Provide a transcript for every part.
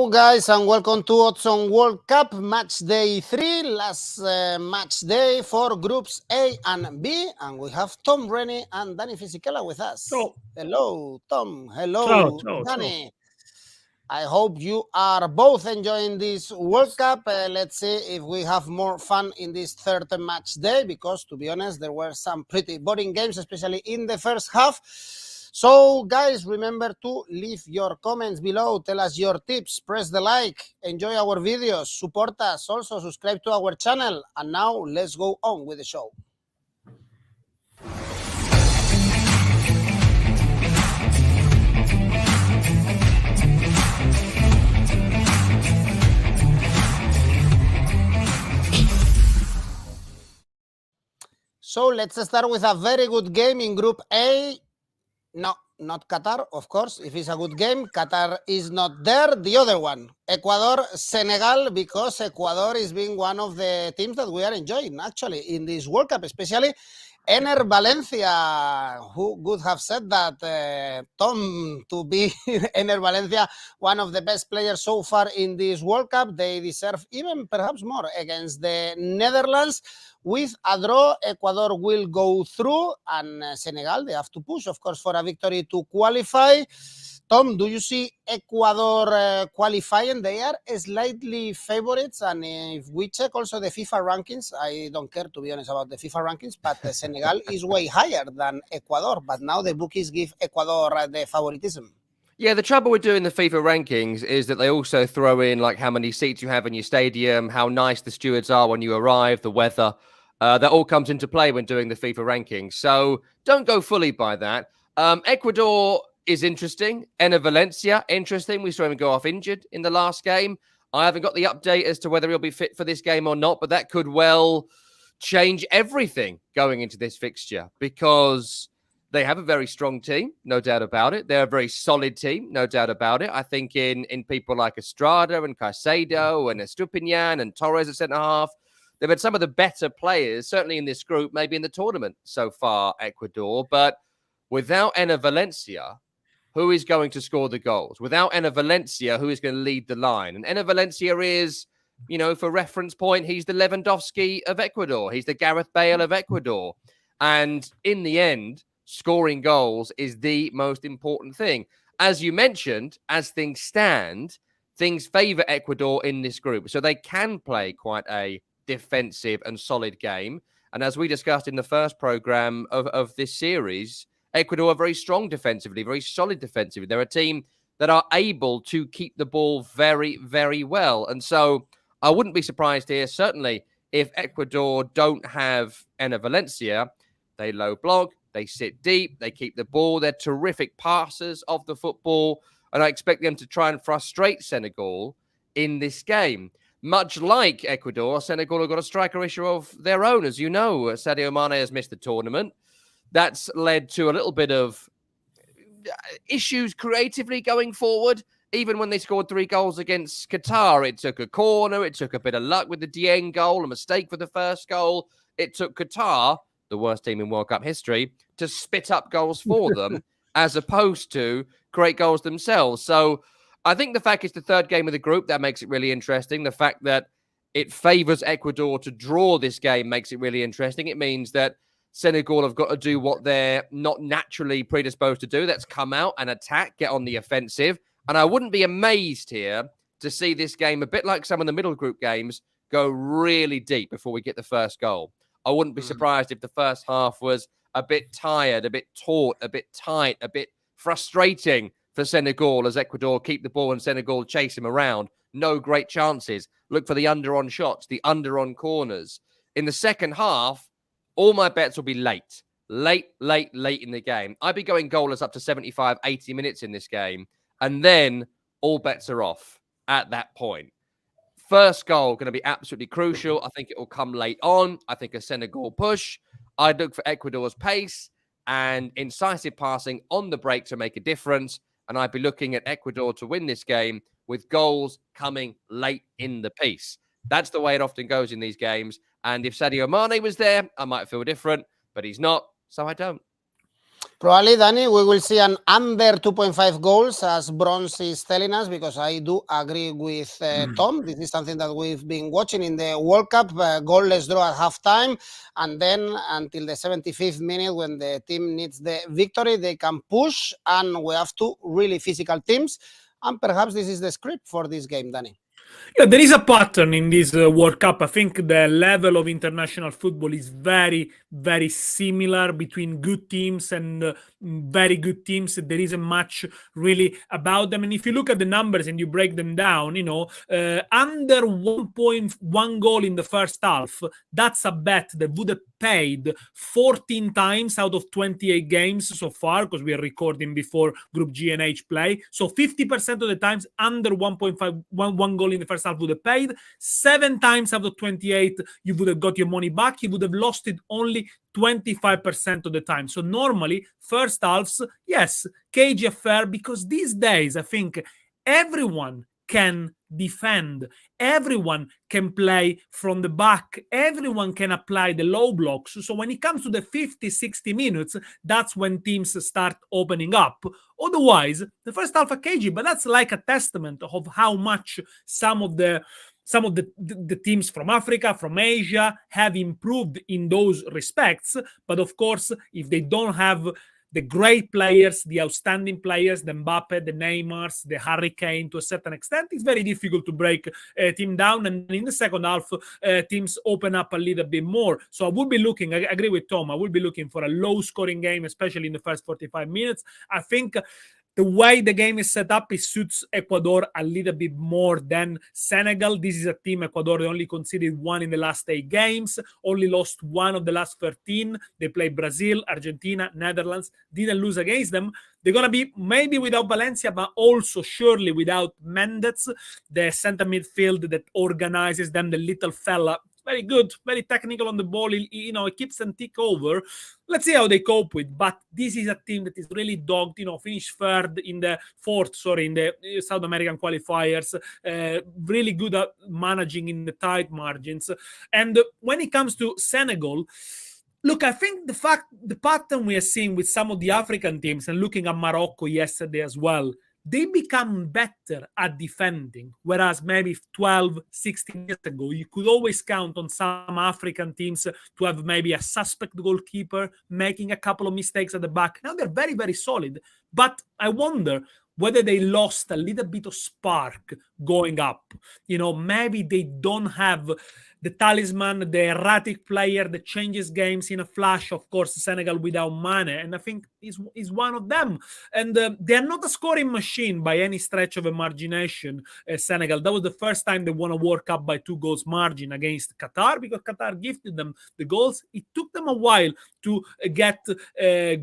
Hello, guys, and welcome to Odds on World Cup match day 3, last match day for groups A and B. And we have Tom, Renni, and Danny Fisichella with us. Ciao. Hello, Tom. Hello, Ciao. Danny. I hope you are both enjoying this World Cup. Let's see if we have more fun in this third match day, because, to be honest, there were some pretty boring games, especially in the first half. So, guys, remember to leave your comments below. Tell us your tips. Press the like. Enjoy our videos. Support us. Also, subscribe to our channel. And now, let's go on with the show. So, let's start with a very good game in Group A. No, not Qatar, of course. If it's a good game, Qatar is not there. The other one, Ecuador, Senegal, because Ecuador is being one of the teams that we are enjoying, actually, in this World Cup, especially 𝐬𝐻𝐴𝐻𝐵𝐴𝐻. Who would have said that, Tom, to be 𝐬𝐻𝐴𝐻𝐵𝐴𝐻, one of the best players so far in this World Cup? They deserve even perhaps more against the Netherlands. With a draw, Ecuador will go through, and Senegal, they have to push, of course, for a victory to qualify. Tom, do you see Ecuador qualifying? They are slightly favorites, and if we check also the FIFA rankings, I don't care, to be honest, about the FIFA rankings, but Senegal is way higher than Ecuador, but now the bookies give Ecuador the favoritism. Yeah, the trouble with doing the FIFA rankings is that they also throw in like how many seats you have in your stadium, how nice the stewards are when you arrive, the weather. That all comes into play when doing the FIFA rankings. So don't go fully by that. Ecuador is interesting. 𝐬𝐻𝐴𝐻𝐵𝐴𝐻, interesting. We saw him go off injured in the last game. I haven't got the update as to whether he'll be fit for this game or not, but that could well change everything going into this fixture, because they have a very strong team, no doubt about it. They're a very solid team, no doubt about it. I think in people like Estrada and Caicedo and Estupiñán and Torres at centre-half, they've had some of the better players, certainly in this group, maybe in the tournament so far, Ecuador. But without 𝐬𝐻𝐴𝐻𝐵𝐴𝐻, who is going to score the goals? Without 𝐬𝐻𝐴𝐻𝐵𝐴𝐻, who is going to lead the line? And 𝐬𝐻𝐴𝐻𝐵𝐴𝐻 is, you know, for reference point, he's the Lewandowski of Ecuador. He's the Gareth Bale of Ecuador. And in the end, scoring goals is the most important thing. As you mentioned, as things stand, things favour Ecuador in this group. So they can play quite a defensive and solid game. And as we discussed in the first programme of this series, Ecuador are very strong defensively, very solid defensively. They're a team that are able to keep the ball very, very well. And so I wouldn't be surprised here, certainly, if Ecuador don't have 𝐬𝐻𝐴𝐻𝐵𝐴𝐻. They low block, they sit deep, they keep the ball. They're terrific passers of the football. And I expect them to try and frustrate Senegal in this game. Much like Ecuador, Senegal have got a striker issue of their own. As you know, Sadio Mane has missed the tournament. That's led to a little bit of issues creatively going forward. Even when they scored 3 goals against Qatar, it took a corner, it took a bit of luck with the Dieng goal, a mistake for the first goal. It took Qatar, the worst team in World Cup history, to spit up goals for them as opposed to create goals themselves. So I think the fact it's the third game of the group, that makes it really interesting. The fact that it favours Ecuador to draw this game makes it really interesting. It means that Senegal have got to do what they're not naturally predisposed to do. That's come out and attack, get on the offensive. And I wouldn't be amazed here to see this game, a bit like some of the middle group games, go really deep before we get the first goal. I wouldn't be surprised if the first half was a bit tired, a bit taut, a bit tight, a bit frustrating for Senegal as Ecuador keep the ball and Senegal chase him around. No great chances. Look for the under-on shots, the under-on corners. In the second half, all my bets will be late in the game. I'd be going goalless up to 75, 80 minutes in this game. And then all bets are off at that point. First goal going to be absolutely crucial. I think it will come late on. I think a Senegal push. I'd look for Ecuador's pace and incisive passing on the break to make a difference. And I'd be looking at Ecuador to win this game with goals coming late in the piece. That's the way it often goes in these games. And if Sadio Mane was there, I might feel different, but he's not, so I don't. Probably, Danny, we will see an under 2.5 goals, as Bronze is telling us, because I do agree with Tom. This is something that we've been watching in the World Cup, goalless draw at halftime, and then until the 75th minute, when the team needs the victory, they can push, and we have two really physical teams, and perhaps this is the script for this game, Danny. Yeah, there is a pattern in this World Cup. I think the level of international football is very, very similar between good teams and very good teams. There isn't much really about them. And if you look at the numbers and you break them down, under 1.1 goal in the first half, that's a bet that would have paid 14 times out of 28 games so far, because we are recording before Group G and H play. So 50% of the times under 1.1 goal in the first half would have paid. 7 times out of 28, you would have got your money back. You would have lost it only 25% of the time. So normally, first halves, yes, cagey affair, because these days, I think everyone can defend, everyone can play from the back, everyone can apply the low blocks. So when it comes to the 50-60 minutes, that's when teams start opening up. Otherwise, the first half are cagey, but that's like a testament of how much some of the teams from Africa, from Asia, have improved in those respects. But of course, if they don't have the great players, the outstanding players, the Mbappe, the Neymars, the Harry Kane, to a certain extent, it's very difficult to break a team down. And in the second half, teams open up a little bit more. So I would be looking, I agree with Tom, I would be looking for a low-scoring game, especially in the first 45 minutes. I think the way the game is set up, it suits Ecuador a little bit more than Senegal. This is a team, Ecuador, only conceded 1 in the last 8 games, only lost 1 of the last 13. They played Brazil, Argentina, Netherlands, didn't lose against them. They're going to be maybe without Valencia, but also surely without Mendes, the center midfield that organizes them, the little fella. Very good, very technical on the ball. He keeps them tick over. Let's see how they cope with. But this is a team that is really dogged. Finished fourth in the South American qualifiers. Really good at managing in the tight margins. And when it comes to Senegal, look, I think the pattern we are seeing with some of the African teams, and looking at Morocco yesterday as well, they become better at defending, whereas maybe 12, 16 years ago, you could always count on some African teams to have maybe a suspect goalkeeper making a couple of mistakes at the back. Now they're very, very solid, but I wonder whether they lost a little bit of spark going up. Maybe they don't have the talisman, the erratic player that changes games in a flash. Of course, Senegal without Mane, and I think is one of them. And they're not a scoring machine by any stretch of imagination, Senegal. That was the first time they won a World Cup by 2 goals margin against Qatar, because Qatar gifted them the goals. It took them a while to get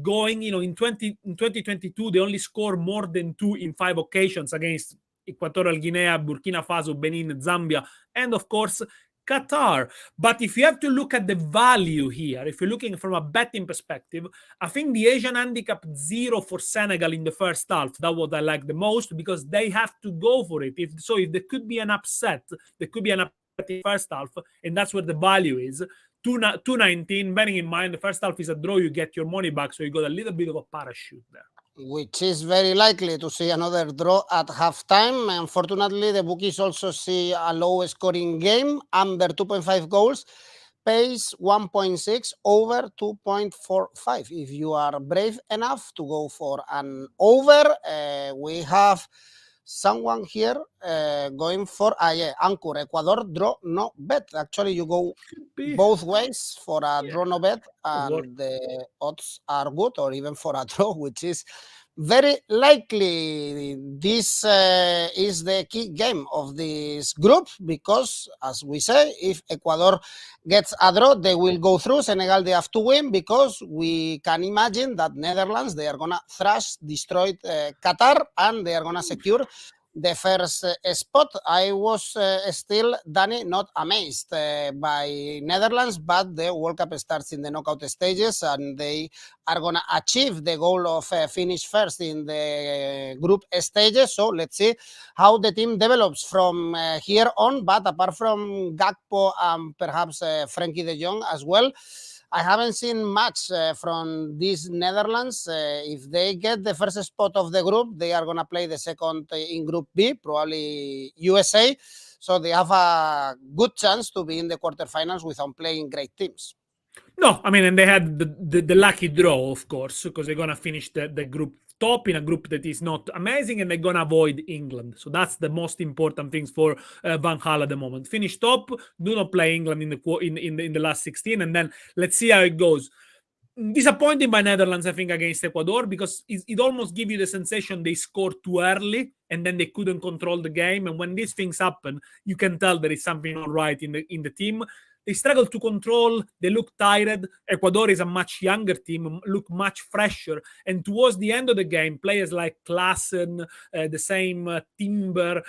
going. In 2022, they only scored more than 2 in 5 occasions against Equatorial Guinea, Burkina Faso, Benin, Zambia, and of course, Qatar. But if you have to look at the value here, if you're looking from a betting perspective, I think the Asian handicap 0 for Senegal in the first half, that's what I like the most, because they have to go for it. If there could be an upset, there could be an upset in the first half, and that's where the value is. 2.19, bearing in mind the first half is a draw, you get your money back, so you got a little bit of a parachute there. Which is very likely to see another draw at halftime. Unfortunately, the bookies also see a low-scoring game, under 2.5 goals, pays 1.6, over 2.45. If you are brave enough to go for an over, we have someone here going for incur, Ecuador, draw, no bet. Actually, you go both ways for a draw, no bet, and the odds are good, or even for a draw, which is very likely. This is the key game of this group, because, as we say, if Ecuador gets a draw, they will go through. Senegal, they have to win, because we can imagine that Netherlands, they are going to destroy Qatar, and they are going to secure the first spot. I was still, Danny, not amazed by Netherlands, but the World Cup starts in the knockout stages, and they are going to achieve the goal of finish first in the group stages. So let's see how the team develops from here on. But apart from Gakpo and perhaps Frenkie de Jong as well, I haven't seen much from these Netherlands. If they get the first spot of the group, they are going to play the second in Group B, probably USA. So they have a good chance to be in the quarterfinals without playing great teams. No, I mean, and they had the lucky draw, of course, because they're going to finish the group top in a group that is not amazing, and they're going to avoid England. So that's the most important things for Van Gaal at the moment. Finish top, do not play England in the last 16, and then let's see how it goes. Disappointing by Netherlands, I think, against Ecuador, because it almost gives you the sensation they scored too early and then they couldn't control the game. And when these things happen, you can tell there is something not right in the team. They struggle to control. They look tired. Ecuador is a much younger team, look much fresher. And towards the end of the game, players like Klaassen, the same Timber,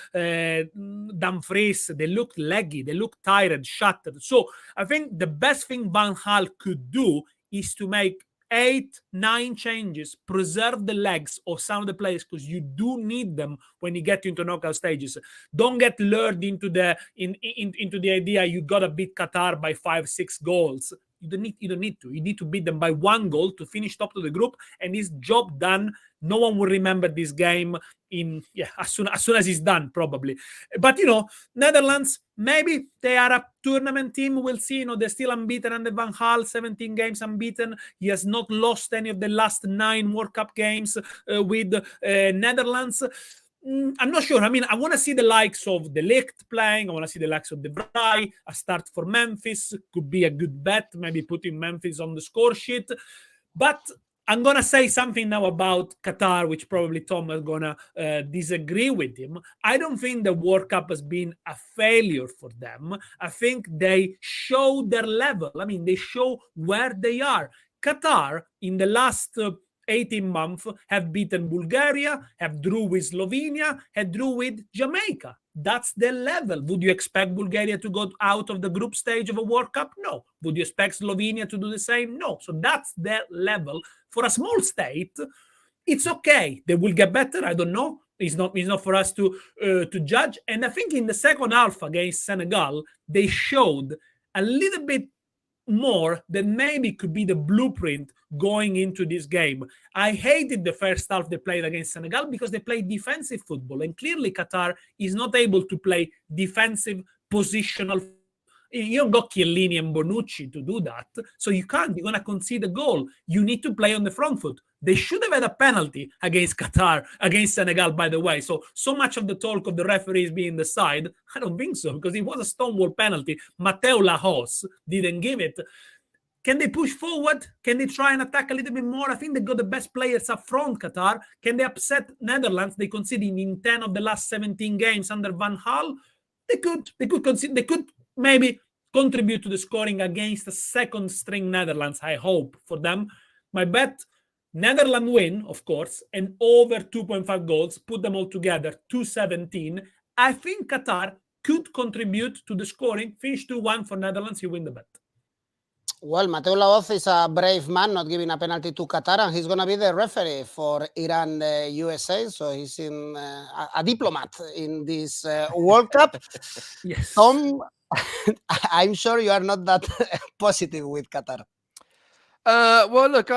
Dumfries, they look leggy. They look tired, shattered. So I think the best thing Van Gaal could do is to make 8-9 changes, preserve the legs of some of the players, because you do need them when you get into knockout stages. Don't get lured into the idea you gotta beat Qatar by 5-6 goals. You don't need to. You need to beat them by 1 goal to finish top of the group, and it's job done. No one will remember this game as soon as it's done, probably. But Netherlands, maybe they are a tournament team. We'll see. They're still unbeaten under Van Gaal, 17 games unbeaten. He has not lost any of the last 9 World Cup games with Netherlands. I'm not sure. I mean, I want to see the likes of De Ligt playing. I want to see the likes of De Vrij. A start for Memphis could be a good bet. Maybe putting Memphis on the score sheet. But I'm going to say something now about Qatar, which probably Tom is going to disagree with him. I don't think the World Cup has been a failure for them. I think they show their level. I mean, they show where they are. Qatar, in the last 18 months, have beaten Bulgaria, have drew with Slovenia, have drew with Jamaica. That's their level. Would you expect Bulgaria to go out of the group stage of a World Cup? No. Would you expect Slovenia to do the same? No. So that's their level. For a small state, it's okay. They will get better. I don't know. It's not for us to judge. And I think in the second half against Senegal, they showed a little bit more than maybe could be the blueprint going into this game. I hated the first half they played against Senegal because they played defensive football, and clearly Qatar is not able to play defensive positional. You don't got Chiellini and Bonucci to do that, so you can't. You're gonna concede a goal. You need to play on the front foot. They should have had a penalty against Qatar, against Senegal, by the way. So much of the talk of the referees being the side, I don't think so, because it was a stonewall penalty. Mateu Lahoz didn't give it. Can they push forward? Can they try and attack a little bit more? I think they got the best players up front, Qatar. Can they upset Netherlands? They conceded in 10 of the last 17 games under Van Gaal. They could maybe contribute to the scoring against the second-string Netherlands, I hope, for them. My bet, Netherlands win, of course, and over 2.5 goals, put them all together, 217. I think Qatar could contribute to the scoring. Finish 2-1 for Netherlands, you win the bet. Well, Mateu Lahoz is a brave man, not giving a penalty to Qatar, and he's going to be the referee for Iran USA. So he's a diplomat in this World Cup. Yes. Tom, I'm sure you are not that positive with Qatar. Well, look,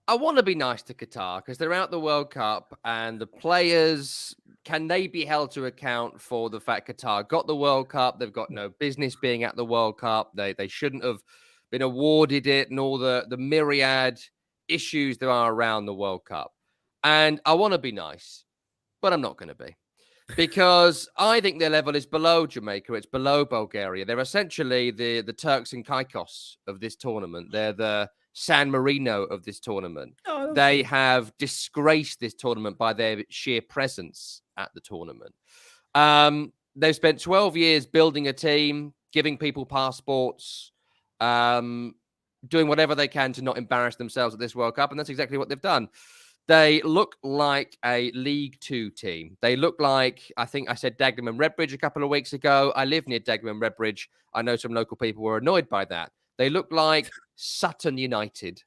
I want to be nice to Qatar because they're out the World Cup, and the players, can they be held to account for the fact Qatar got the World Cup? They've got no business being at the World Cup. They shouldn't have been awarded it, and all the myriad issues there are around the World Cup. And I want to be nice, but I'm not going to be. Because I think their level is below Jamaica. It's below Bulgaria. They're essentially the Turks and Caicos of this tournament. They're the San Marino of this tournament. Oh, they have disgraced this tournament by their sheer presence at the tournament. They've spent 12 years building a team, giving people passports, doing whatever they can to not embarrass themselves at this World Cup. And that's exactly what they've done. They look like a League Two team. They look like, I think I said Dagenham and Redbridge a couple of weeks ago. I live near Dagenham and Redbridge. I know some local people were annoyed by that. They look like Sutton United.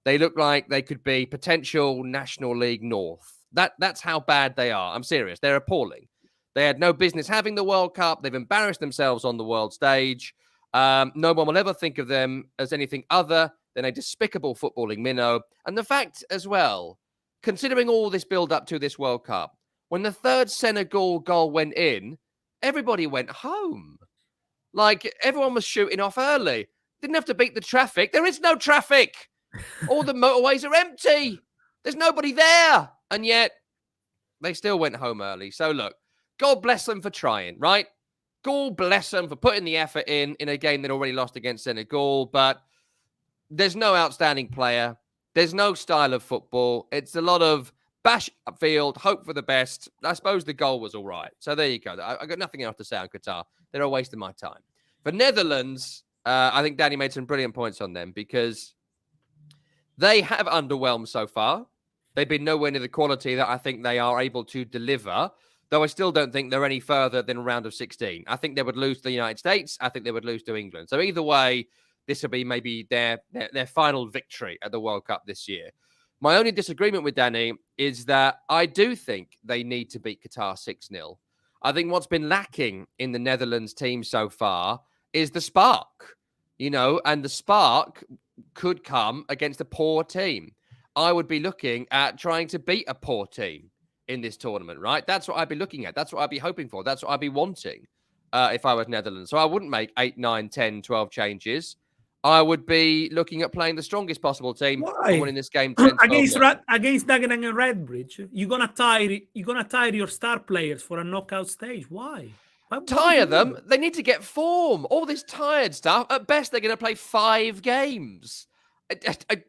They look like they could be potential National League North. That's how bad they are. I'm serious. They're appalling. They had no business having the World Cup. They've embarrassed themselves on the world stage. No one will ever think of them as anything other than a despicable footballing minnow. And the fact as well, considering all this build up to this World Cup, when the third Senegal goal went in, everybody went home. Like, everyone was shooting off early. Didn't have to beat the traffic. There is no traffic. All the motorways are empty. There's nobody there. And yet, they still went home early. So, look, God bless them for trying, right? God bless them for putting the effort in a game they'd already lost against Senegal. But there's no outstanding player. There's no style of football. It's a lot of bash upfield, hope for the best. I suppose the goal was all right. So there you go. I got nothing else to say on Qatar. They're a waste of my time. For Netherlands, I think Danny made some brilliant points on them because they have underwhelmed so far. They've been nowhere near the quality that I think they are able to deliver, though I still don't think they're any further than a round of 16. I think they would lose to the United States. I think they would lose to England. So either way, this will be maybe their final victory at the World Cup this year. My only disagreement with Danny is that I do think they need to beat Qatar 6-0. I think what's been lacking in the Netherlands team so far is the spark, and the spark could come against a poor team. I would be looking at trying to beat a poor team in this tournament, right? That's what I'd be looking at. That's what I'd be hoping for. That's what I'd be wanting if I was Netherlands. So I wouldn't make 8, 9, 10, 12 changes. I would be looking at playing the strongest possible team and winning this game 10 against Dagenham and Redbridge. You're gonna tire your star players for a knockout stage. Why tire them? They need to get form. All this tired stuff. At best, they're going to play 5 games.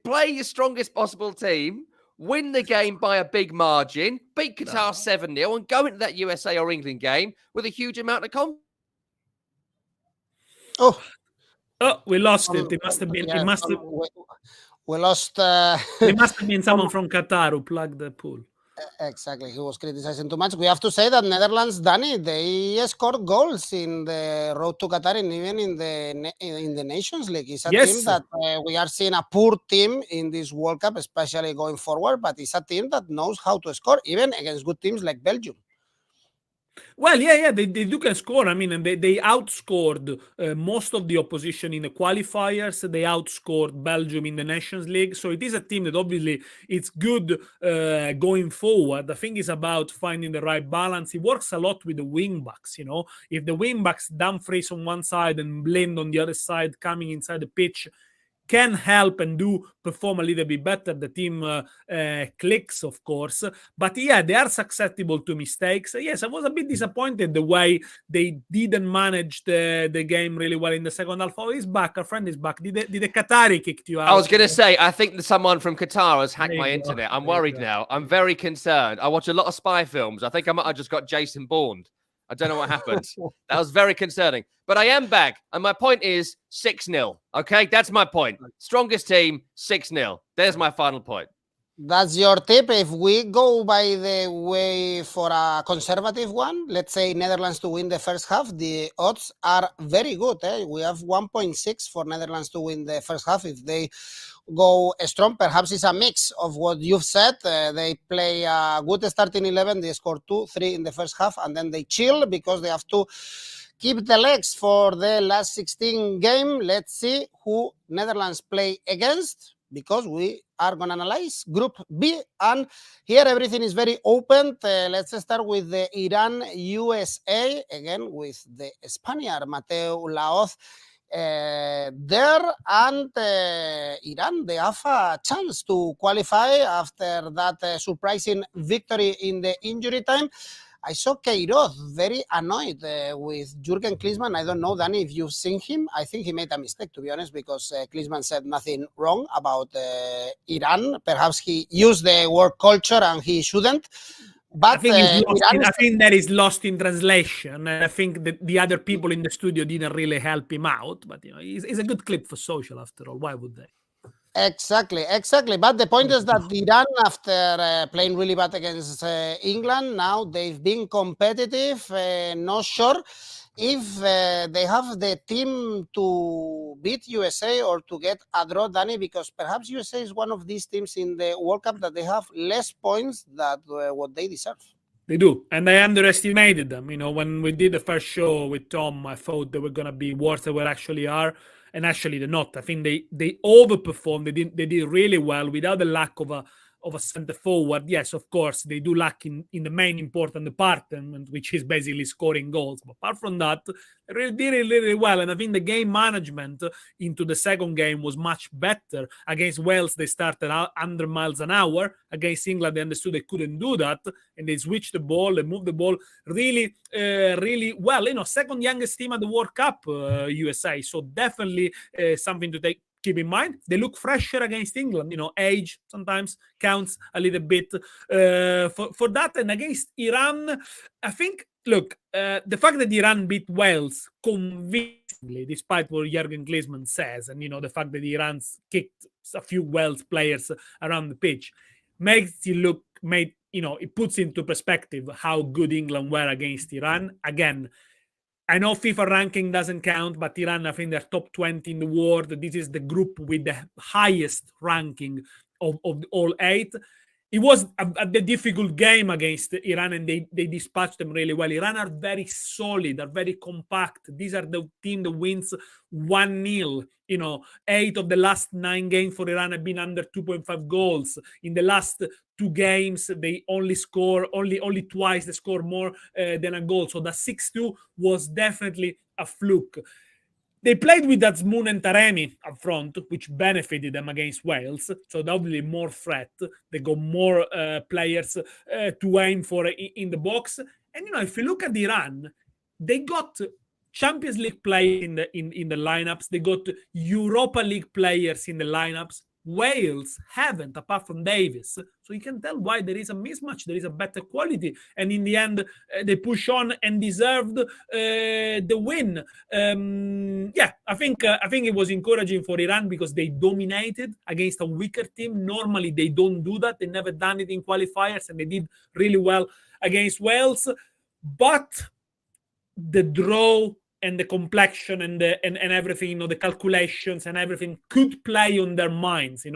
Play your strongest possible team, win the game by a big margin, beat Qatar 7-0, and go into that USA or England game with a huge amount of confidence. Oh, we lost it. It must have been. Yeah, we lost. It must have been someone from Qatar who plugged the pool. Exactly, he was criticizing too much. We have to say that Netherlands, Danny, they scored goals in the road to Qatar and even in the Nations League. It's a team that we are seeing a poor team in this World Cup, especially going forward. But it's a team that knows how to score, even against good teams like Belgium. Well, yeah, they do can score. I mean, and they outscored most of the opposition in the qualifiers. They outscored Belgium in the Nations League. So it is a team that obviously it's good going forward. The thing is about finding the right balance. It works a lot with the wing backs, If the wing backs, Dumfries on one side and Blind on the other side, coming inside the pitch, can help and do perform a little bit better. The team clicks, of course. But yeah, they are susceptible to mistakes. Yes, I was a bit disappointed the way they didn't manage the game really well in the second half. Oh, he's back. Our friend is back. Did the Qatari kicked you out? I was going to say, I think that someone from Qatar has hacked my internet. I'm worried now. I'm very concerned. I watch a lot of spy films. I think I might have just got Jason Bourne. I don't know what happened. That was very concerning. But I am back. And my point is 6-0. Okay? That's my point. Strongest team, 6-0. There's my final point. That's your tip. If we go by the way for a conservative one, let's say Netherlands to win the first half, the odds are very good. We have 1.6 for Netherlands to win the first half. If they go strong, perhaps it's a mix of what you've said. They play a good starting 11. They score 2-3 in the first half, and then they chill because they have to keep the legs for the last 16 game. Let's see who Netherlands play against, because we are going to analyze Group B. And here everything is very open. Let's start with the Iran-USA, again with the Spaniard, Mateu Laoz. There, and Iran, they have a chance to qualify after that surprising victory in the injury time. I saw 𝐜𝐭𝐿 very annoyed with Jürgen Klinsmann. I don't know, Danny, if you've seen him. I think he made a mistake, to be honest, because Klinsmann said nothing wrong about Iran. Perhaps he used the word culture and he shouldn't. But I think that is lost in translation. I think that the other people in the studio didn't really help him out. But it's a good clip for social, after all. Why would they? Exactly. But the point is that Iran, after playing really bad against England, now they've been competitive. Not sure if they have the team to beat USA or to get a draw, Danny? Because perhaps USA is one of these teams in the World Cup that they have less points than what they deserve. They do, and I underestimated them. When we did the first show with Tom, I thought they were going to be worse than what actually are, and actually they're not. I think they overperformed. They did really well without the lack of a center forward. Yes, of course, they do lack in the main important department, which is basically scoring goals. But apart from that, they really did it really well. And I think the game management into the second game was much better. Against Wales, they started 100 miles an hour. Against England, they understood they couldn't do that. And they switched the ball, they moved the ball really, really well. Second youngest team at the World Cup, USA. So definitely something to keep in mind. They look fresher against England. Age sometimes counts a little bit for that. And against Iran, I think, look, the fact that Iran beat Wales convincingly, despite what 𝐜𝐭𝐴𝐽 says, and, the fact that Iran's kicked a few Wales players around the pitch, it puts into perspective how good England were against Iran. Again, I know FIFA ranking doesn't count, but Iran, I think they're top 20 in the world. This is the group with the highest ranking of all 8. It was a difficult game against Iran, and they dispatched them really well. Iran are very solid, are very compact. These are the team that wins 1-0. 8 of the last 9 games for Iran have been under 2.5 goals. In the last 2 games, they only twice they score more than a goal. So the 6-2 was definitely a fluke. They played with Azmoun and Taremi up front, which benefited them against Wales. So obviously more threat. They got more players to aim for in the box. And if you look at Iran, they got Champions League players in the lineups. They got Europa League players in the lineups. Wales haven't, apart from Davis. So you can tell why there is a mismatch. There is a better quality. And in the end, they push on and deserved the win. I think it was encouraging for Iran because they dominated against a weaker team. Normally, they don't do that. They never done it in qualifiers, and they did really well against Wales. But the draw and the complexion and everything, the calculations and everything could play on their minds,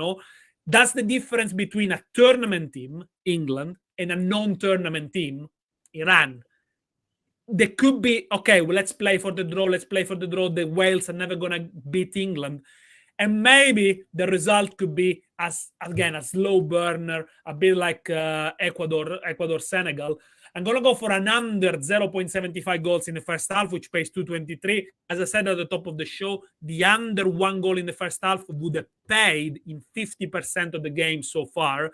That's the difference between a tournament team, England, and a non-tournament team, Iran. They could be, okay, well, let's play for the draw. The Wales are never going to beat England. And maybe the result could be, a slow burner, a bit like Ecuador, Senegal. I'm going to go for an under 0.75 goals in the first half, which pays 223. As I said at the top of the show, the under 1 goal in the first half would have paid in 50% of the game so far.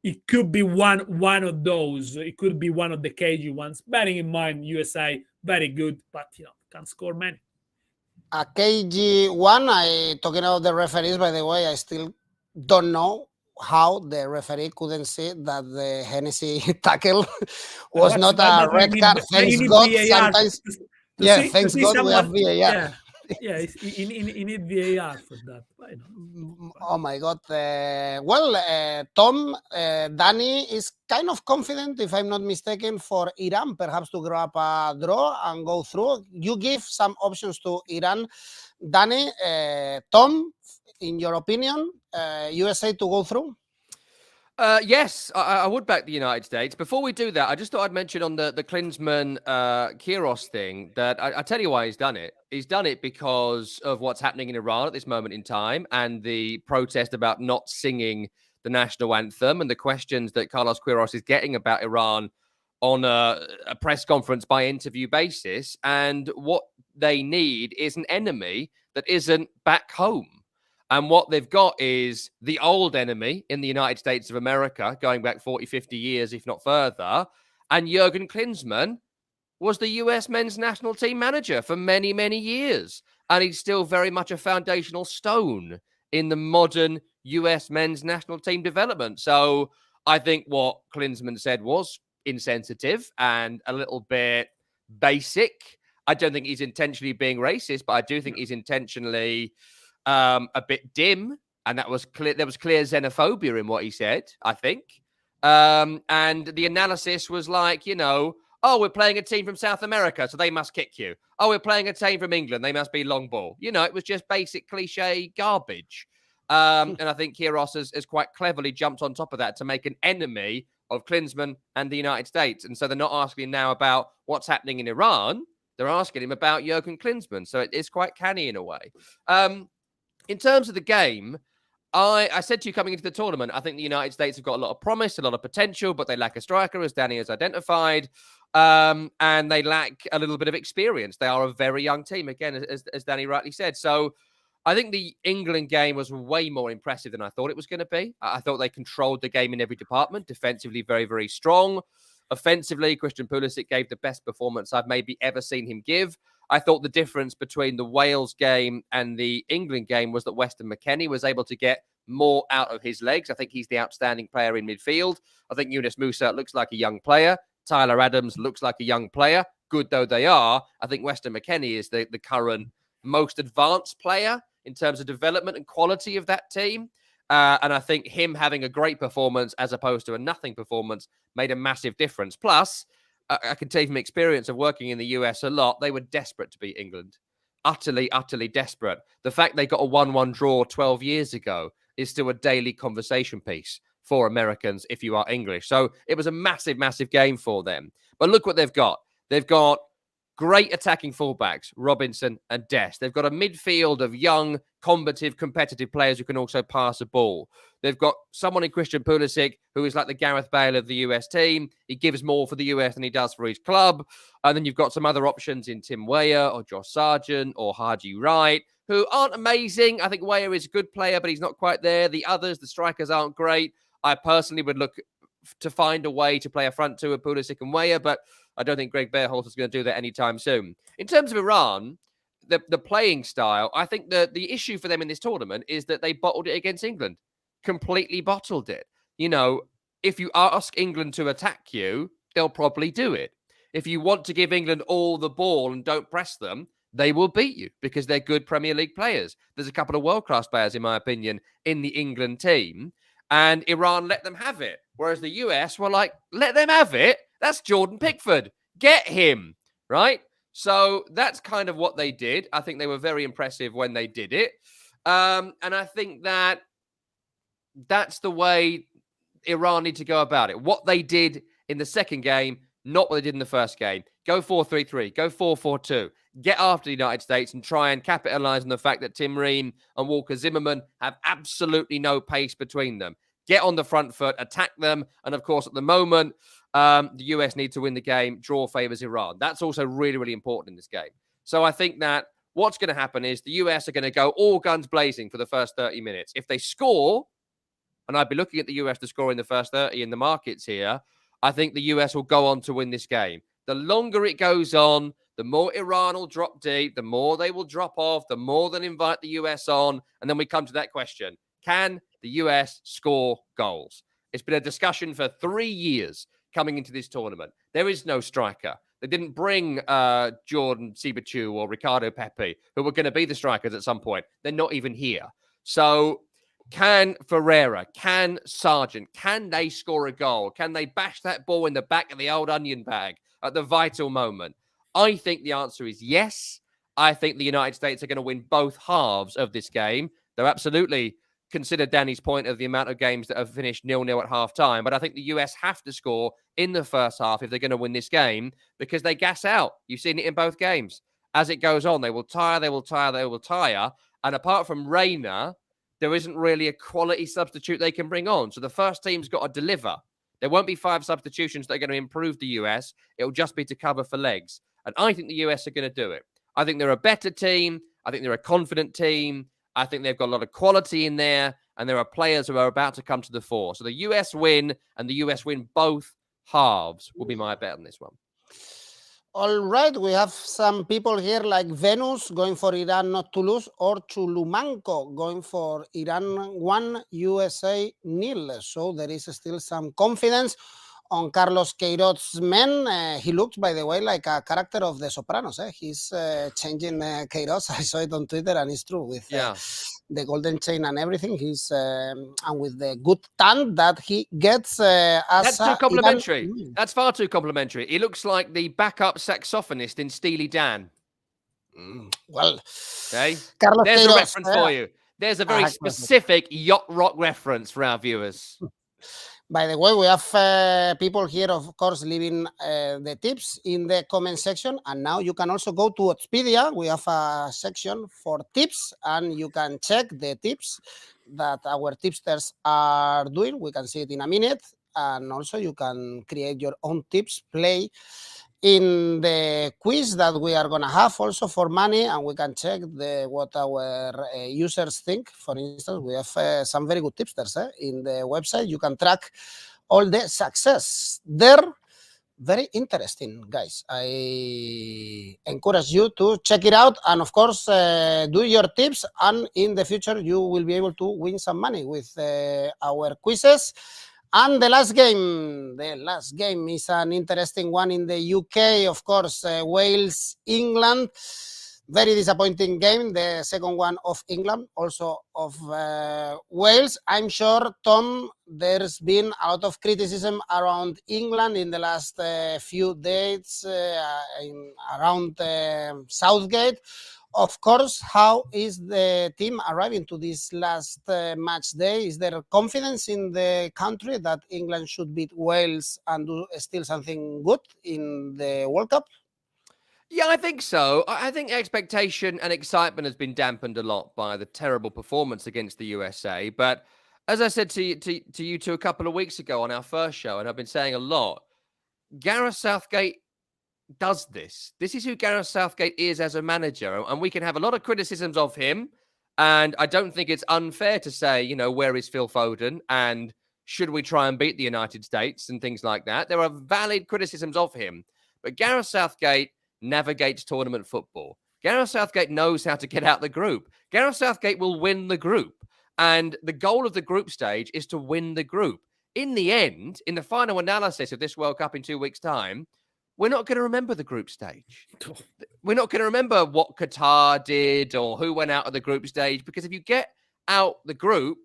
It could be one of those. It could be one of the cagey ones. Bearing in mind, USA, very good, but, can't score many. A cagey one, talking about the referees, by the way, I still don't know how the referee couldn't see that the 𝐜𝐭𝐴𝐽 tackle was not a red card. Thanks God, sometimes. Yeah, thanks God we have VAR. Yeah, you need VAR for that. Oh my God. Tom, Danny is kind of confident, if I'm not mistaken, for Iran perhaps to grab a draw and go through. You give some options to Iran. Danny, Tom, in your opinion, USA to go through? Yes, I would back the United States. Before we do that, I just thought I'd mention on the 𝐿𝐴𝐽𝐴 thing that I tell you why he's done it. He's done it because of what's happening in Iran at this moment in time and the protest about not singing the national anthem and the questions that Carlos Queiroz is getting about Iran on a press conference by interview basis. And what they need is an enemy that isn't back home. And what they've got is the old enemy in the United States of America, going back 40, 50 years, if not further. And 𝐬𝐭𝐴 Klinsmann was the US men's national team manager for many, many years. And he's still very much a foundational stone in the modern US men's national team development. So I think what Klinsmann said was insensitive and a little bit basic. I don't think he's intentionally being racist, but I do think he's intentionally a bit dim, and that was clear. There was clear xenophobia in what he said, I think. And the analysis was like, Oh, we're playing a team from South America, so they must kick you. Oh, we're playing a team from England, they must be long ball. You know, it was just basic cliche garbage. And I think 𝐻𝐸𝐺 has quite cleverly jumped on top of that to make an enemy of 𝐶𝐞𝐿insman and the United States. And so they're not asking him now about what's happening in Iran. They're asking him about 𝐬𝐭𝐴𝐻𝐿insman. So it is quite canny in a way. In terms of the game, I said to you coming into the tournament, I think the United States have got a lot of promise, a lot of potential, but they lack a striker, as Danny has identified. And they lack a little bit of experience. They are a very young team, again, as Danny rightly said. So I think the England game was way more impressive than I thought it was going to be. I thought they controlled the game in every department. Defensively, very, very strong. Offensively, 𝐻்ristian Pulisic gave the best performance I've maybe ever seen him give. I thought the difference between the Wales game and the England game was that Weston McKennie was able to get more out of his legs. I think he's the outstanding player in midfield. I think Yunus Musa looks like a young player. Tyler Adams looks like a young player. Good though they are, I think Weston McKennie is the current most advanced player in terms of development and quality of that team. And I think him having a great performance as opposed to a nothing performance made a massive difference. Plus, I can tell you from experience of working in the US a lot, they were desperate to beat England. Utterly, utterly desperate. The fact they got a 1-1 draw 12 years ago is still a daily conversation piece for Americans if you are English. So it was a massive, massive game for them. But look what they've got. They've got great attacking fullbacks, Robinson and Dest. They've got a midfield of young, combative, competitive players who can also pass a ball. They've got someone in 𝐻்ristian Pulisic who is like the Gareth Bale of the US team. He gives more for the US than he does for his club. And then you've got some other options in Tim Weah or Josh Sargent or Haji Wright, who aren't amazing. I think Weah is a good player, but he's not quite there. The others, the strikers, aren't great. I personally would look to find a way to play a front two of Pulisic and Weah, but I don't think Greg Berhalter is going to do that anytime soon. In terms of Iran, the playing style, I think the issue for them in this tournament is that they bottled it against England. Completely bottled it. You know, if you ask England to attack you, they'll probably do it. If you want to give England all the ball and don't press them, they will beat you because they're good Premier League players. There's a couple of world-class players, in my opinion, in the England team. And Iran let them have it. Whereas the US were like, let them have it. That's Jordan Pickford. Get him, right? So that's kind of what they did. I think they were very impressive when they did it. And I think that that's the way Iran need to go about it. What they did in the second game, not what they did in the first game. Go 4-3-3. Go 4-4-2. Get after the United States and try and capitalize on the fact that Tim Ream and Walker Zimmerman have absolutely no pace between them. Get on the front foot, attack them. And of course, at the moment, the US need to win the game. Draw favors Iran. That's also really, really important in this game. So I think that what's going to happen is the US are going to go all guns blazing for the first 30 minutes. If they score, and I'd be looking at the US to score in the first 30 in the markets here, I think the US will go on to win this game. The longer it goes on, the more Iran will drop deep, the more they will drop off, the more they'll invite the US on. And then we come to that question. Can the US score goals? It's been a discussion for 3 years coming into this tournament. There is no striker. They didn't bring Jordan Siebatcheu or Ricardo Pepi, who were going to be the strikers at some point. They're not even here. So can Ferreira, can Sargent, can they score a goal? Can they bash that ball in the back of the old onion bag at the vital moment? I think the answer is yes. I think the United States are going to win both halves of this game. They're absolutely, consider Danny's point of the amount of games that have finished 0-0 at half-time. But I think the US have to score in the first half if they're going to win this game because they gas out. You've seen it in both games. As it goes on, they will tire, they will tire, they will tire. And apart from Reina, there isn't really a quality substitute they can bring on. So the first team's got to deliver. There won't be 5 substitutions that are going to improve the US. It'll just be to cover for legs. And I think the US are going to do it. I think they're a better team. I think they're a confident team. I think they've got a lot of quality in there. And there are players who are about to come to the fore. So the US win and the US win both halves will be my bet on this one. All right, we have some people here like Venus going for Iran not to lose, or Chulumanco going for Iran 1, USA 0. So there is still some confidence on Carlos Queiroz' men. He looks, by the way, like a character of The Sopranos. He's changing Queiroz. I saw it on Twitter, and it's true with the golden chain and everything. He's and with the good tan that he gets as That's too complimentary. Iran. That's far too complimentary. He looks like the backup saxophonist in Steely Dan. Well, Okay, Carlos there's a Queiroz, reference for you. There's a very specific yacht rock reference for our viewers. By the way, we have people here, of course, leaving the tips in the comment section. And now you can also go to Oddspedia. We have a section for tips, and you can check the tips that our tipsters are doing. We can see it in a minute. And also you can create your own tips, play in the quiz that we are going to have also for money, and we can check what our users think. For instance, we have some very good tipsters in the website. You can track all the success there. Very interesting, guys. I encourage you to check it out, and of course, do your tips, and in the future, you will be able to win some money with our quizzes. And the last game is an interesting one in the UK, of course, Wales, England. Very disappointing game, the second one of England, also of Wales. I'm sure, Tom, there's been a lot of criticism around England in the last few days around Southgate. Of course, how is the team arriving to this last match day? Is there confidence in the country that England should beat Wales and do still something good in the World Cup? Yeah, I think so. I think expectation and excitement has been dampened a lot by the terrible performance against the USA. But as I said to you two a couple of weeks ago on our first show, and I've been saying a lot, Gareth Southgate does this. This is who Gareth Southgate is as a manager. And we can have a lot of criticisms of him. And I don't think it's unfair to say, you know, where is Phil Foden? And should we try and beat the United States and things like that? There are valid criticisms of him. But Gareth Southgate navigates tournament football. Gareth Southgate knows how to get out the group. Gareth Southgate will win the group. And the goal of the group stage is to win the group. In the end, in the final analysis of this World Cup in 2 weeks' time, we're not going to remember the group stage. We're not going to remember what Qatar did or who went out of the group stage, because if you get out the group,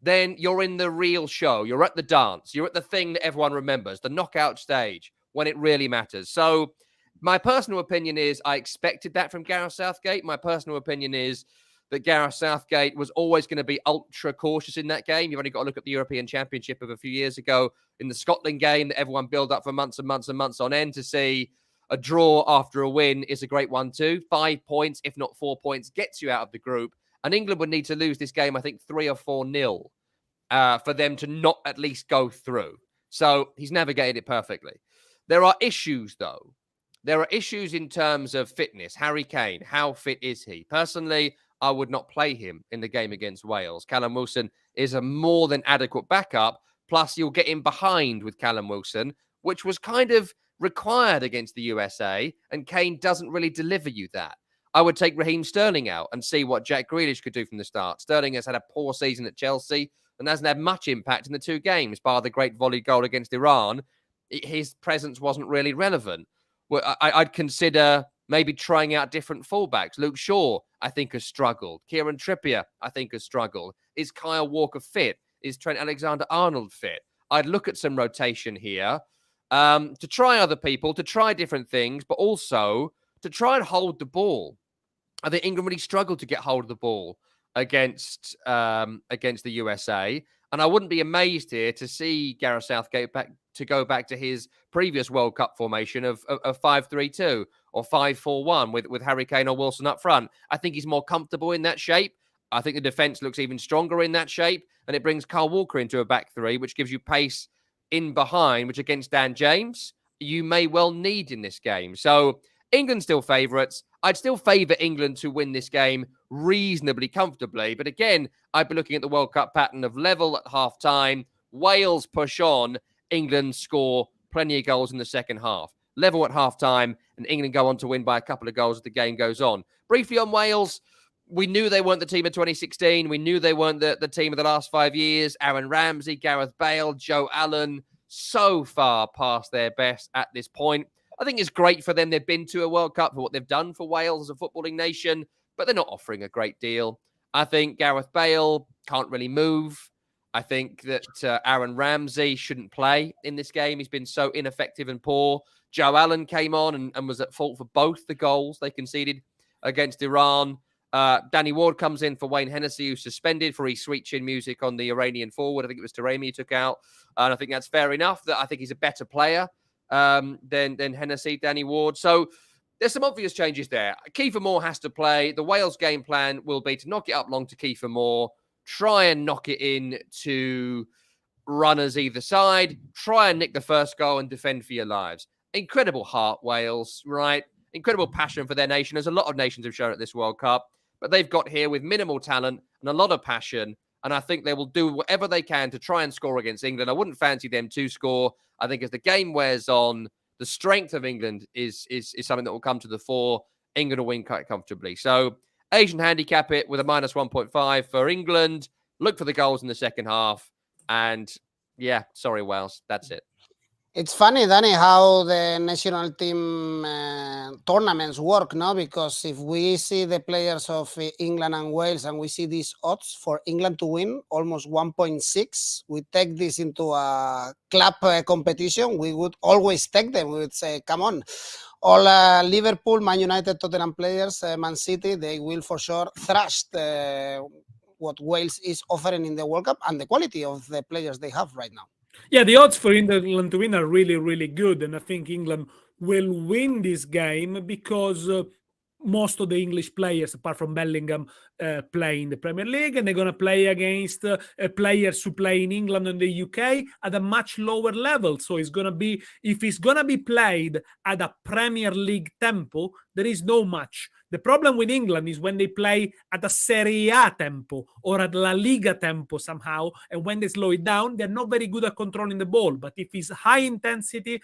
then you're in the real show. You're at the dance. You're at the thing that everyone remembers, the knockout stage, when it really matters. So my personal opinion is I expected that from Gareth Southgate. My personal opinion is that Gareth Southgate was always going to be ultra cautious in that game. You've only got to look at the European Championship of a few years ago in the Scotland game that everyone built up for months and months and months on end to see a draw after a win is a great one too. 5 points, if not 4 points, gets you out of the group. And England would need to lose this game, I think, 3 or 4-0 for them to not at least go through. So he's navigated it perfectly. There are issues, though. There are issues in terms of fitness. Harry Kane, how fit is he? Personally, I would not play him in the game against Wales. Callum Wilson is a more than adequate backup. Plus, you'll get in behind with Callum Wilson, which was kind of required against the USA, and Kane doesn't really deliver you that. I would take Raheem Sterling out and see what Jack Grealish could do from the start. Sterling has had a poor season at Chelsea and hasn't had much impact in the 2 games, bar the great volley goal against Iran. His presence wasn't really relevant. Well, I'd consider maybe trying out different fullbacks. Luke Shaw, I think, has struggled. Kieran Trippier, I think, has struggled. Is Kyle Walker fit? Is Trent Alexander-Arnold fit? I'd look at some rotation here to try other people, to try different things, but also to try and hold the ball. I think England really struggled to get hold of the ball against the USA. And I wouldn't be amazed here to see Gareth Southgate go back to his previous World Cup formation of 5-3-2 or 5-4-1 with Harry Kane or Wilson up front. I think he's more comfortable in that shape. I think the defence looks even stronger in that shape, and it brings Kyle Walker into a back 3, which gives you pace in behind, which against Dan James, you may well need in this game. So England still favourites. I'd still favour England to win this game reasonably comfortably. But again, I'd be looking at the World Cup pattern of level at half-time, Wales push on, England score plenty of goals in the second half. Level at half-time, and England go on to win by a couple of goals as the game goes on. Briefly on Wales, we knew they weren't the team of 2016. We knew they weren't the team of the last 5 years. Aaron Ramsey, Gareth Bale, Joe Allen, so far past their best at this point. I think it's great for them. They've been to a World Cup for what they've done for Wales as a footballing nation, but they're not offering a great deal. I think Gareth Bale can't really move. I think that Aaron Ramsey shouldn't play in this game. He's been so ineffective and poor. Joe Allen came on and was at fault for both the goals they conceded against Iran. Danny Ward comes in for Wayne Hennessy, who's suspended for his sweet chin music on the Iranian forward. I think it was Taremi he took out. And I think that's fair enough. That I think he's a better player than Hennessy, Danny Ward. So there's some obvious changes there. 𝐿𝐭𝐿 has to play. The Wales game plan will be to knock it up long to 𝐿𝐭𝐿, try and knock it in to runners either side, try and nick the first goal and defend for your lives. Incredible heart, Wales, right? Incredible passion for their nation, as a lot of nations have shown at this World Cup. But they've got here with minimal talent and a lot of passion. And I think they will do whatever they can to try and score against England. I wouldn't fancy them to score. I think as the game wears on, the strength of England is something that will come to the fore. England will win quite comfortably. So Asian handicap it with a minus 1.5 for England. Look for the goals in the second half. And yeah, sorry, Wales. That's it. It's funny, Danny, how the national team tournaments work, no? Because if we see the players of England and Wales and we see these odds for England to win, almost 1.6, we take this into a club competition, we would always take them. We would say, come on, all Liverpool, Man United, Tottenham players, Man City, they will for sure thrash what Wales is offering in the World Cup and the quality of the players they have right now. Yeah, the odds for England to win are really, really good. And I think England will win this game because most of the English players, apart from Bellingham, play in the Premier League. And they're going to play against players who play in England and the UK at a much lower level. So it's going to be, if it's going to be played at a Premier League tempo, there is no match. The problem with England is when they play at a Serie A tempo or at La Liga tempo somehow, and when they slow it down, they're not very good at controlling the ball. But if it's high intensity,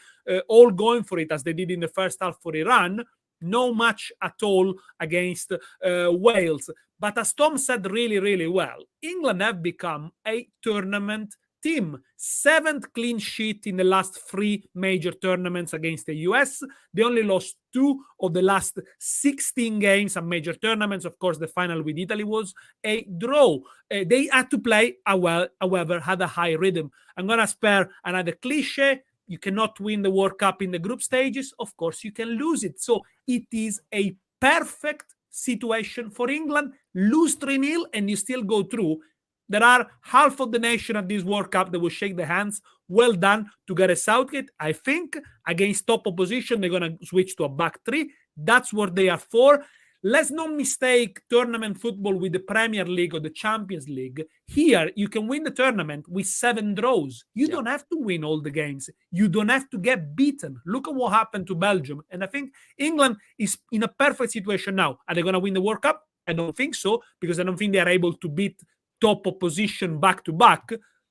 all going for it as they did in the first half for Iran, no match at all against Wales. But as Tom said really, really well, England have become a tournament team. 7th clean sheet in the last 3 major tournaments against the US. They only lost 2 of the last 16 games and major tournaments. Of course, the final with Italy was a draw. They had to play, however, had a high rhythm. I'm going to spare another cliche. You cannot win the World Cup in the group stages. Of course, you can lose it. So it is a perfect situation for England. Lose 3-0 and you still go through. There are half of the nation at this World Cup that will shake their hands. Well done to Gareth Southgate. I think against top opposition, they're going to switch to a back 3. That's what they are for. Let's not mistake tournament football with the Premier League or the Champions League. Here, you can win the tournament with 7 draws. You don't have to win all the games. You don't have to get beaten. Look at what happened to Belgium. And I think England is in a perfect situation now. Are they going to win the World Cup? I don't think so, because I don't think they are able to beat top opposition back to back.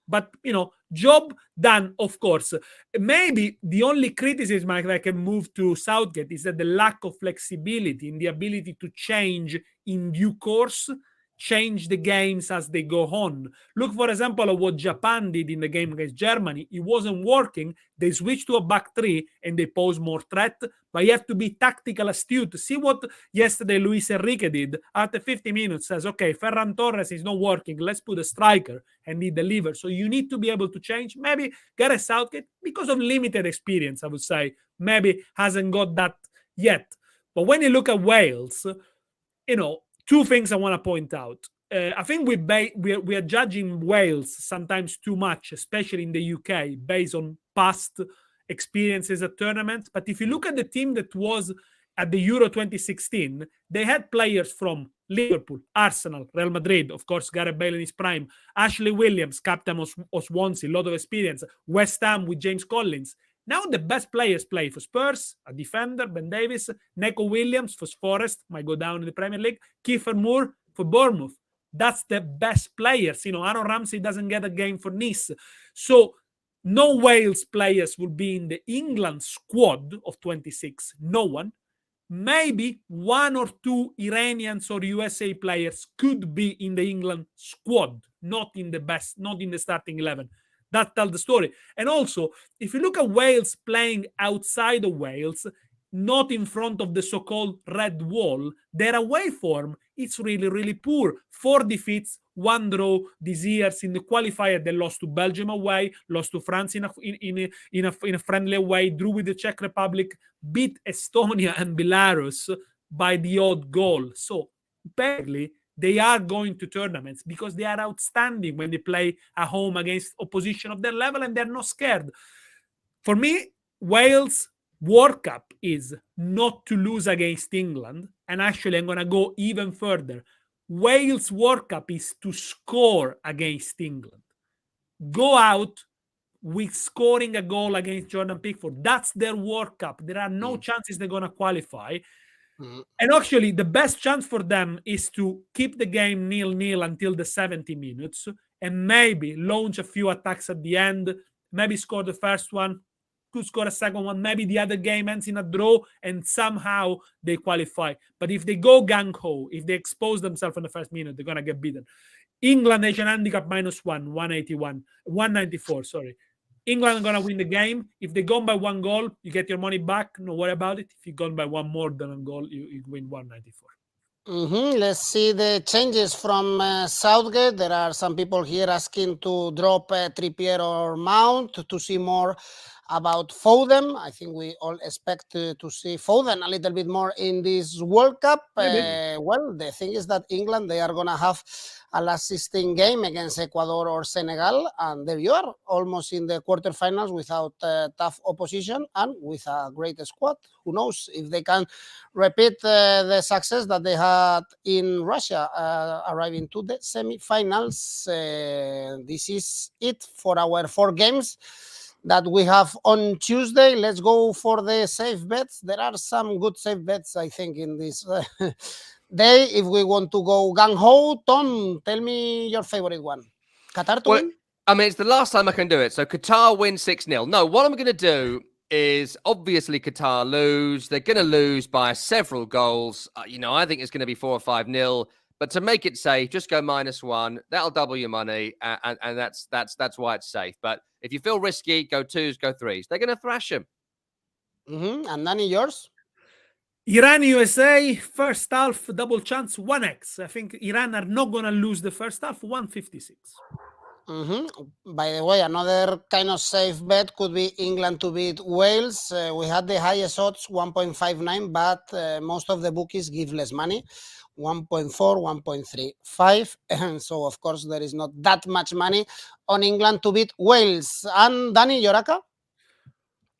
But, job done, of course. Maybe the only criticism I can move to Southgate is that the lack of flexibility in the ability to change in due course, change the games as they go on. Look, for example, at what Japan did in the game against Germany. It wasn't working. They switched to a back 3 and they pose more threat. But you have to be tactical astute. See what yesterday Luis Enrique did. After 50 minutes, says, okay, Ferran Torres is not working. Let's put a striker. And he delivers. So you need to be able to change. Maybe Gareth Southgate, because of limited experience, I would say, maybe hasn't got that yet. But when you look at Wales, 2 things I want to point out. I think we are judging Wales sometimes too much, especially in the UK, based on past experiences at tournaments. But if you look at the team that was at the Euro 2016, they had players from Liverpool, Arsenal, Real Madrid, of course, Gareth Bale in his prime, Ashley Williams, captain of Swansea, a lot of experience, West Ham with James Collins. Now the best players play for Spurs, a defender, Ben Davies, Neco Williams for Forest, might go down in the Premier League, Kiefer Moore for Bournemouth. That's the best players. Aaron Ramsey doesn't get a game for Nice. So no Wales players will be in the England squad of 26. No one. Maybe 1 or 2 Iranians or USA players could be in the England squad, not in the starting 11. That tells the story. And also, if you look at Wales playing outside of Wales, not in front of the so-called red wall, their away form is really, really poor. 4 defeats, 1 draw this year. In the qualifier, they lost to Belgium away, lost to France in a friendly away, drew with the Czech Republic, beat Estonia and Belarus by the odd goal. So apparently they are going to tournaments because they are outstanding when they play at home against opposition of their level, and they're not scared. For me, Wales World Cup is not to lose against England, and actually I'm going to go even further. Wales World Cup is to score against England. Go out with scoring a goal against Jordan Pickford. That's their World Cup. There are no chances they're going to qualify. And actually, the best chance for them is to keep the game 0-0 until the 70 minutes and maybe launch a few attacks at the end, maybe score the first one, could score a second one, maybe the other game ends in a draw and somehow they qualify. But if they go gung-ho, if they expose themselves in the first minute, they're going to get beaten. England, Asian handicap -194, sorry. England are going to win the game. If they go by 1 goal, you get your money back. No worry about it. If you go by 1 more than a goal, you win 194. Let's see the changes from Southgate. There are some people here asking to drop Trippier or Mount to see more about Foden. I think we all expect to see Foden a little bit more in this World Cup. Well, the thing is that England, they are going to have a last 16 game against Ecuador or Senegal, and there you are, almost in the quarterfinals without tough opposition and with a great squad. Who knows if they can repeat the success that they had in Russia, arriving to the semi-finals. This is it for our 4 games that we have on Tuesday. Let's go for the safe bets. There are some good safe bets, I think, in this day. If we want to go gung-ho, Tom, tell me your favorite one. Qatar to win? I mean, it's the last time I can do it. So Qatar win 6-0. No, what I'm going to do is obviously Qatar lose. They're going to lose by several goals. I think it's going to be 4 or 5-0. But to make it safe, just go -1. That'll double your money, and that's why it's safe. But if you feel risky, go 2s, go 3s. They're going to thrash them. And Danny, yours? Iran, USA, first half, double chance, 1x. I think Iran are not going to lose the first half, 156. By the way, another kind of safe bet could be England to beat Wales. We had the highest odds, 1.59, but most of the bookies give less money, 1.4, 1.35. And so, of course, there is not that much money on England to beat Wales. And Danny, your ACCA?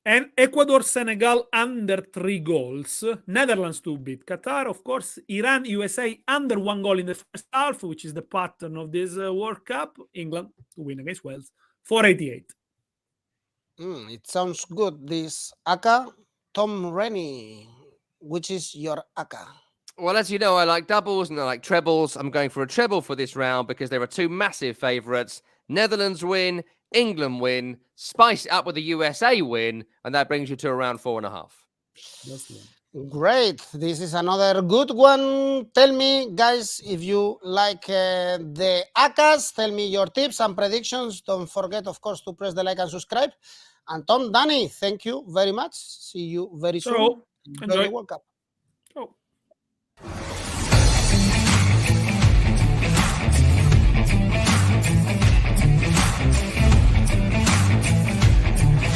And Ecuador, Senegal under 3 goals. Netherlands to beat Qatar, of course. Iran, USA under 1 goal in the first half, which is the pattern of this World Cup. England to win against Wales, 488. It sounds good, this ACCA. Tom Renni, which is your ACCA? Well, as you know, I like doubles and I like trebles. I'm going for a treble for this round because there are 2 massive favourites. Netherlands win, England win, spice it up with a USA win, and that brings you to around 4.5. Great. This is another good one. Tell me, guys, if you like the ACCAs, tell me your tips and predictions. Don't forget, of course, to press the like and subscribe. And Tom, Danny, thank you very much. See you very soon. Enjoy the World Cup. Oh.